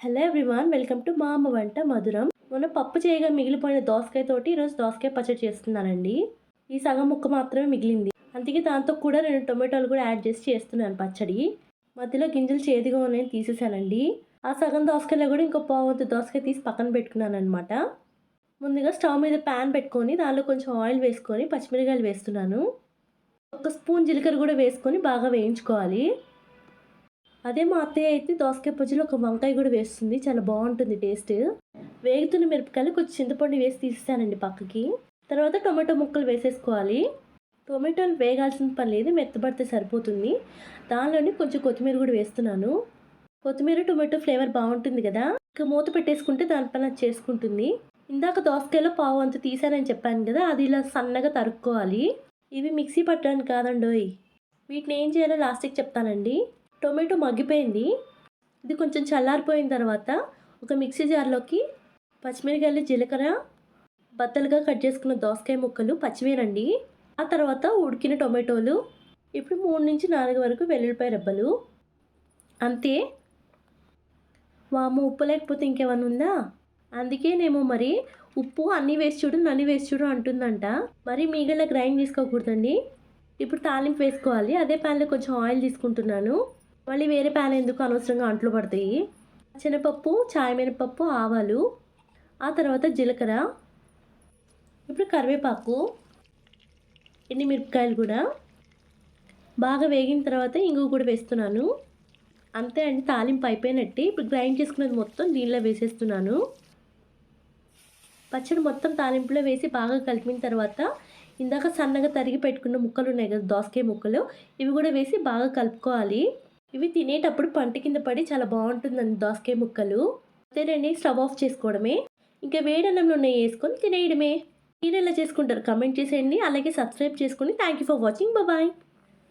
Hello everyone, welcome to మా అమ్మ వంట మధురం. మొన్న పప్పు చేయగా మిగిలిపోయిన దోసకాయ తోటి ఈరోజు దోసకాయ పచ్చడి చేస్తున్నానండి. ఈ సగం ముక్క మాత్రమే మిగిలింది, అందుకే దాంతో కూడా 2 టొమాటోలు కూడా యాడ్ చేసి చేస్తున్నాను పచ్చడి. మధ్యలో గింజలు చేదుగా ఉన్నాయని తీసేసానండి. ఆ సగం దోసకాయలో కూడా ఇంకో పావంతు దోసకాయ తీసి పక్కన పెట్టుకున్నాను అనమాట. ముందుగా స్టవ్ మీద ప్యాన్ పెట్టుకొని దానిలో కొంచెం ఆయిల్ వేసుకొని పచ్చిమిరకాయలు వేస్తున్నాను. 1 స్పూన్ జీలకర్ర కూడా వేసుకొని బాగా వేయించుకోవాలి. అదే మా అత్తయ్య అయితే దోసకాయ పచ్చడిలో ఒక వంకాయ కూడా వేస్తుంది, చాలా బాగుంటుంది టేస్ట్. వేగుతున్న మిరపకాయలు కొంచెం చింతపండు వేసి తీసేసానండి పక్కకి. తర్వాత టొమాటో ముక్కలు వేసేసుకోవాలి. టొమాటోలు వేగాల్సిన పని లేదు, మెత్తబడితే సరిపోతుంది. దానిలోని కొంచెం కొత్తిమీర కూడా వేస్తున్నాను. కొత్తిమీర టొమాటో ఫ్లేవర్ బాగుంటుంది కదా, ఇక మూత పెట్టేసుకుంటే దానిపైన చేసుకుంటుంది. ఇందాక దోసకాయలో పావు అంత తీసానని చెప్పాను కదా, అది ఇలా సన్నగా తరుక్కోవాలి. ఇవి మిక్సీ పట్టడానికి కాదండోయ్, వీటిని ఏం చేయాలో లాస్ట్కి చెప్తానండి. టొమాటో మగ్గిపోయింది. ఇది కొంచెం చల్లారిపోయిన తర్వాత ఒక మిక్సీ జార్లోకి పచ్చిమిరకాయలు, జీలకర్ర, బద్దలుగా కట్ చేసుకున్న దోసకాయ ముక్కలు, పచ్చిమిరండి, ఆ తర్వాత ఉడికిన టొమాటోలు, ఇప్పుడు 3 నుంచి 4 వరకు వెల్లుల్లిపాయ రెబ్బలు. అంతే. వాము ఉప్పు లేకపోతే ఇంకేమైనా ఉందా? అందుకేనేమో మరి ఉప్పు అన్నీ వేసి చూడు, నన్ను వేసి చూడు అంటుందంట. మరి మీగలా గ్రైండ్ చేసుకోకూడదండి. ఇప్పుడు తాలింపు వేసుకోవాలి. అదే ప్యాన్లో కొంచెం ఆయిల్ తీసుకుంటున్నాను. మళ్ళీ వేరే ప్యాన్ ఎందుకు, అనవసరంగా అంట్లు పడతాయి. శనగపప్పు, చాయ్ మినపప్పు, ఆవాలు, ఆ తర్వాత జీలకర్ర, ఇప్పుడు కరివేపాకు, మిరపకాయలు కూడా బాగా వేగిన తర్వాత ఇంగువ కూడా వేస్తున్నాను. అంతే అండి, తాలింపు అయిపోయినట్టే. ఇప్పుడు గ్రైండ్ చేసుకున్నది మొత్తం దీనిలో వేసేస్తున్నాను. పచ్చడి మొత్తం తాలింపులో వేసి బాగా కలిపిన తర్వాత ఇందాక సన్నగా తరిగి పెట్టుకున్న ముక్కలు ఉన్నాయి కదా, దోసకాయ ముక్కలు, ఇవి కూడా వేసి బాగా కలుపుకోవాలి. ఇవి తినేటప్పుడు పంట కింద పడి చాలా బాగుంటుందండి దోసకాయ ముక్కలు. అంతేనండి, స్టవ్ ఆఫ్ చేసుకోవడమే. ఇంకా వేడన్నంలో నెయ్యి వేసుకొని తినేయడమే. మీరు ఎలా చేసుకుంటారు కమెంట్ చేసేయండి. అలాగే సబ్స్క్రైబ్ చేసుకొని thank you for watching. Bye.